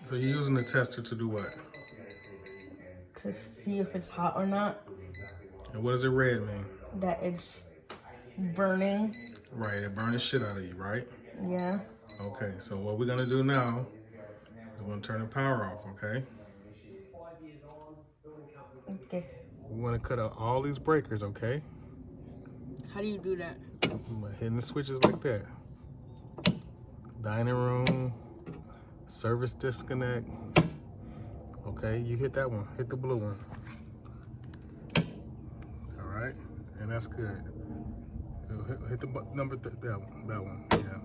So you're using the tester to do what? To see if it's hot or not. And what does it red mean? That it's burning. Right, it burns the shit out of you, right? Yeah. Okay, so what we're gonna do now is we're gonna turn the power off, okay? Okay. We wanna cut out all these breakers, okay? How do you do that? By hitting the switches like that. Dining room, service disconnect. Okay, you hit that one, hit the blue one. All right, and that's good. Hit the number, that one, yeah.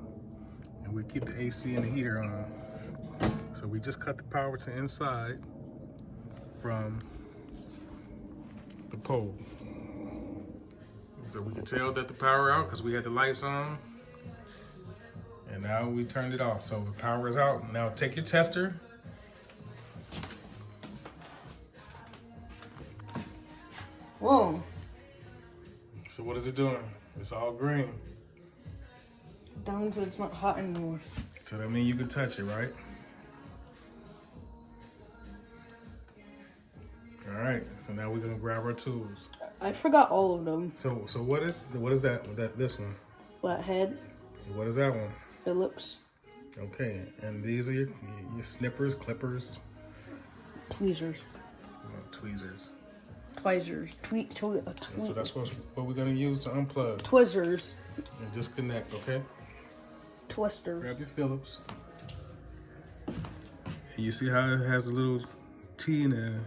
And we keep the AC and the heater on. So we just cut the power to inside from the pole. So we can tell that the power out because we had the lights on. And now we turned it off. So the power is out. Now take your tester. Whoa. So what is it doing? It's all green. That means it's not hot anymore. So that means you can touch it, right? All right, so now we're gonna grab our tools. I forgot all of them. So what is that this one? Flathead. What is that one? Phillips. Okay, and these are your snippers, clippers, Tweezers. tweezers. Tweezers. So that's what we're gonna use to unplug Twizzers. and disconnect. Okay. Twisters. Grab your Phillips. And you see how it has a little T in there.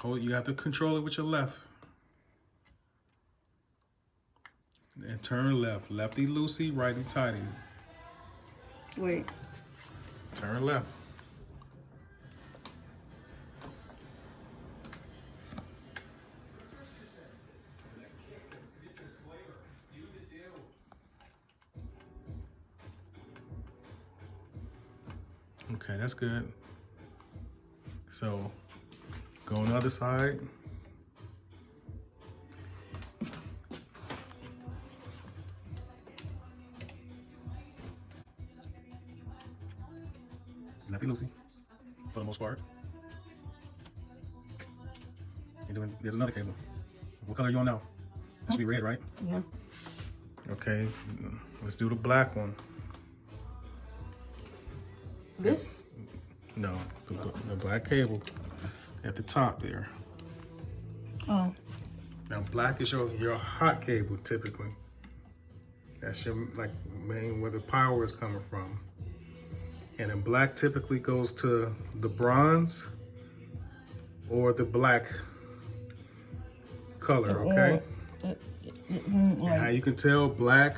You have to control it with your left. And turn left. Lefty loosey, righty tighty. Wait. Turn left. Okay, that's good. So go on the other side. Lefty loosey, for the most part. There's another cable. What color are you on now? It should be red, right? Yeah. Okay, let's do the black one. This? No, the black cable at the top there. Oh. Now black is your hot cable typically. That's your main where the power is coming from. And then black typically goes to the bronze or the black color, okay? And how you can tell black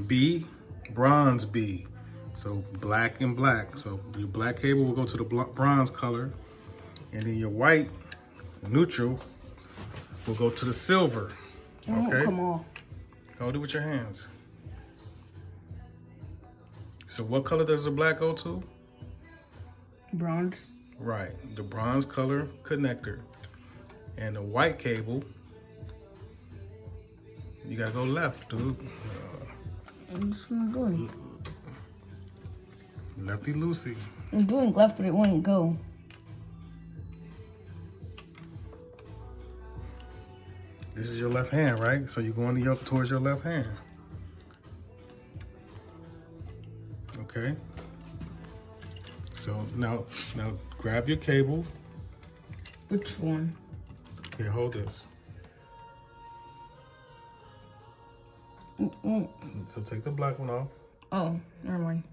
B, bronze B. So black and black. So your black cable will go to the bronze color, and then your white, neutral, will go to the silver. Okay? Come on. Hold it with your hands. So what color does the black go to? Bronze. Right, the bronze color connector. And the white cable, you gotta go left, dude. I'm just not doing. Lefty loosey. I'm doing left, but it wouldn't go. This is your left hand, right? So you're going towards your left hand. Okay. So now grab your cable. Which one? Here, hold this. So take the black one off. Oh, never mind.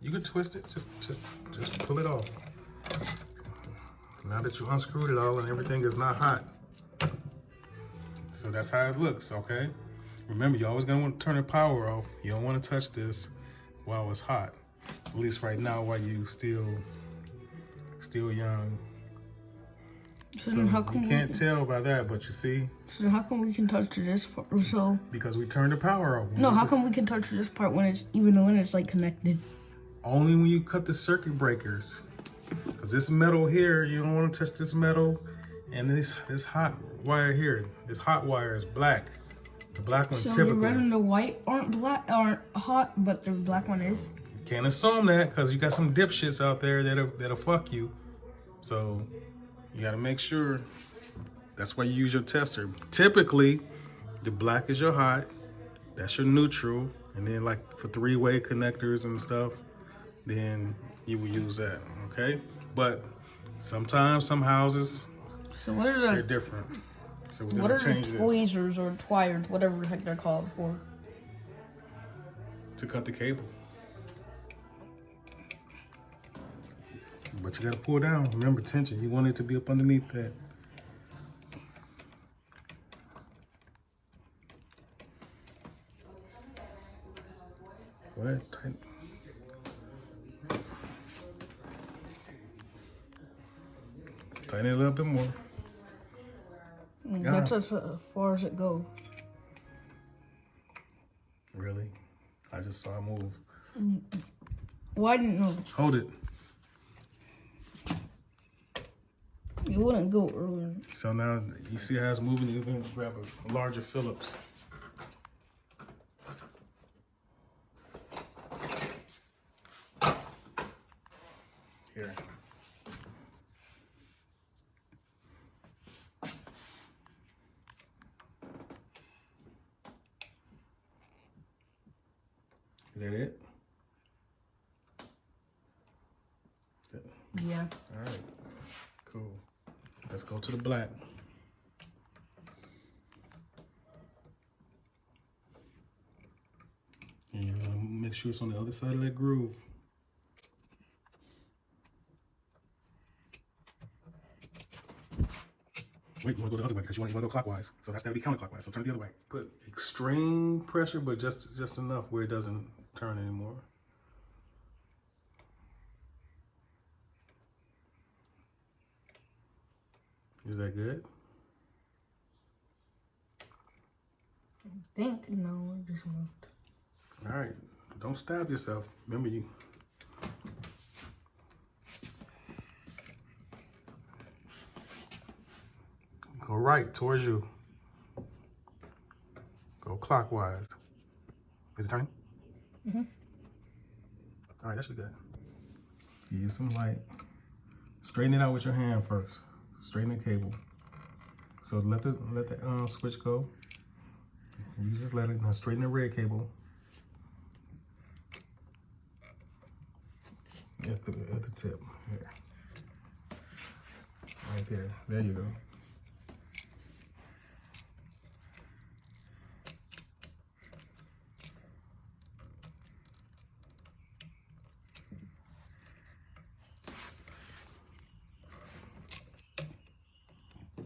You can twist it. Just pull it off. Now that you unscrewed it all and everything is not hot. So that's how it looks, okay? Remember, you're always gonna want to turn the power off. You don't want to touch this while it's hot. At least right now while you still young. So how come you can't tell by that, but you see? So how come we can touch this part? So Because we turned the power off. no, how come we can touch this part when it's when it's like connected? Only when you cut the circuit breakers. Because this metal here, you don't want to touch this metal. And this hot wire here, this hot wire is black. The black one So typically. the red and the white aren't hot, but the black one is? can't assume that because you got some dipshits out there that'll fuck you. So you gotta make sure. That's why you use your tester. Typically, the black is your hot, that's your neutral, and then like for three-way connectors and stuff, then you will use that, okay? But sometimes some houses, So what are they're the different. So we're what gonna are the change this tweezers or twires, whatever the heck they're called for? to cut the cable. But you gotta pull down. Remember tension, you want it to be up underneath that. Go ahead, tighten. Tighten it a little bit more. That's as far as it goes. Really? I just saw it move. Well, I didn't know. Hold it. You wouldn't go earlier. So now you see how it's moving, you're gonna grab a larger Phillips. Here. Is that it? Yeah. All right, cool. Let's go to the black. And you're gonna make sure it's on the other side of that groove. Wait, you wanna go the other way because you wanna go clockwise. So that's gotta be counterclockwise, so turn it the other way. Put extreme pressure, but just enough where it doesn't turn anymore. Is that good? I think no, it just moved. All right, don't stab yourself. Remember you. Go right towards you. Go clockwise. Is it turning? Mm-hmm. All right, that should be good. Use some light. Straighten it out with your hand first. Straighten the cable. So let the switch go. You just let it. Now straighten the red cable. At the tip. Here. Right there. There you go.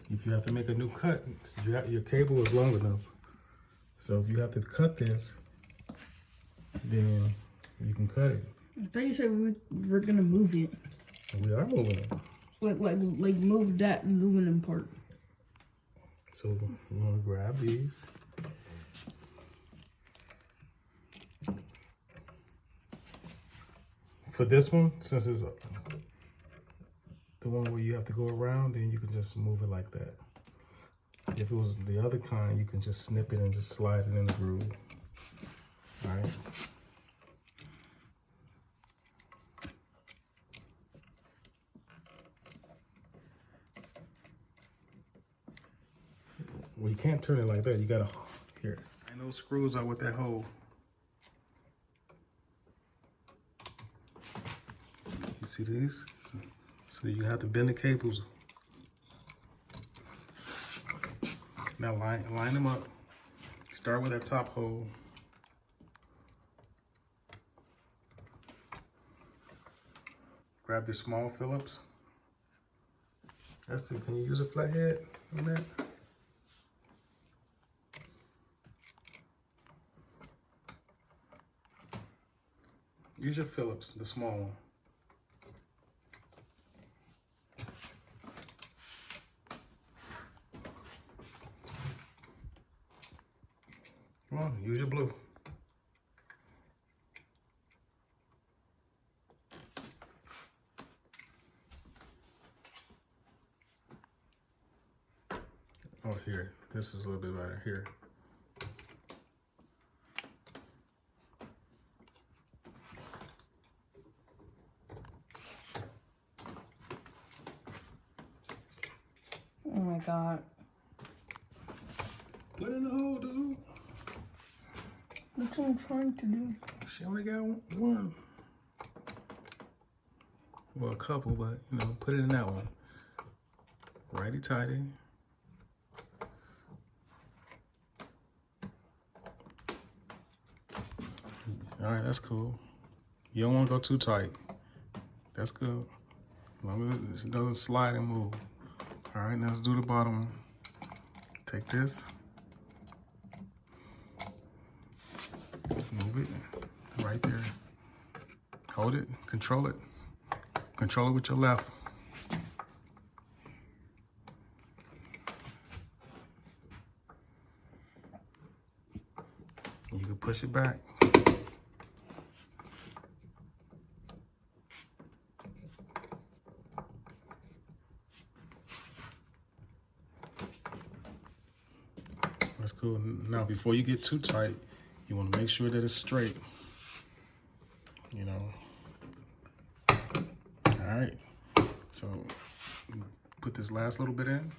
If you have to make a new cut, your cable is long enough. So if you have to cut this, then you can cut it. I thought you said we're gonna move it. We are moving it. Like move that aluminum part. So you want to grab these. For this one, since it's the one where you have to go around, then you can just move it like that. If it was the other kind, you can just snip it and just slide it in the groove. All right. Well, you can't turn it like that. You gotta, here. And those screws are with that hole. You see these? So you have to bend the cables. Now line them up. Start with that top hole. Grab your small Phillips. That's it. Can you use a flathead on that? Use your Phillips, the small one. Come on, use your blue. Oh, here. This is a little bit better. Here. my God. Put it in the hole, dude. That's what I'm trying to do. She only got one. Well, a couple, but you know, put it in that one. Righty tighty. All right, that's cool. You don't want to go too tight. That's good. As long as it doesn't slide and move. All right, now let's do the bottom one. Take this. Move it right there. Hold it, control it. Control it with your left. You can push it back. That's cool. Now, before you get too tight, you want to make sure that it's straight. You know. All right. So, put this last little bit in,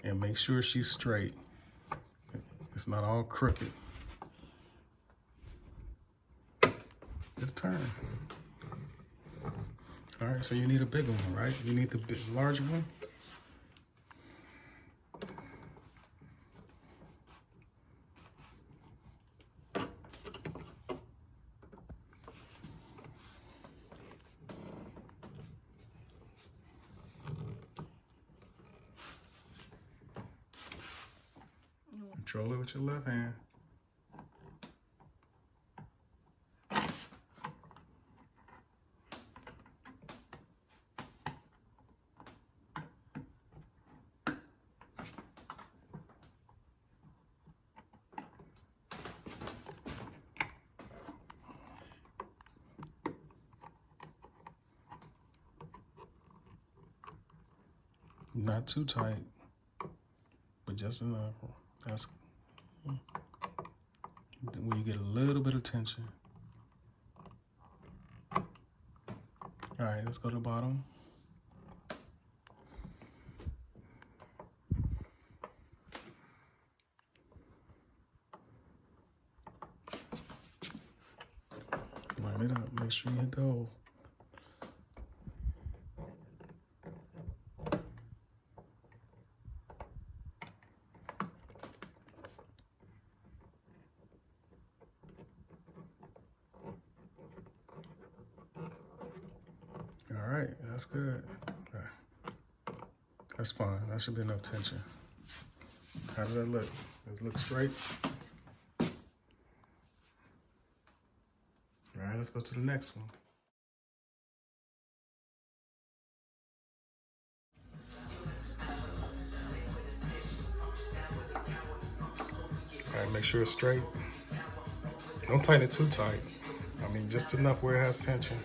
and make sure she's straight. It's not all crooked. Just turn. All right. So you need a bigger one, right? You need the larger one. Control it with your left hand. Not too tight, but just enough. That's when you get a little bit of tension. All right, let's go to the bottom. Line it up, make sure you hit the hole. All right, that's good. That's fine. That should be enough tension. How does that look? Does it look straight? All right, let's go to the next one. All right, make sure it's straight. Don't tighten it too tight. I mean, just enough where it has tension.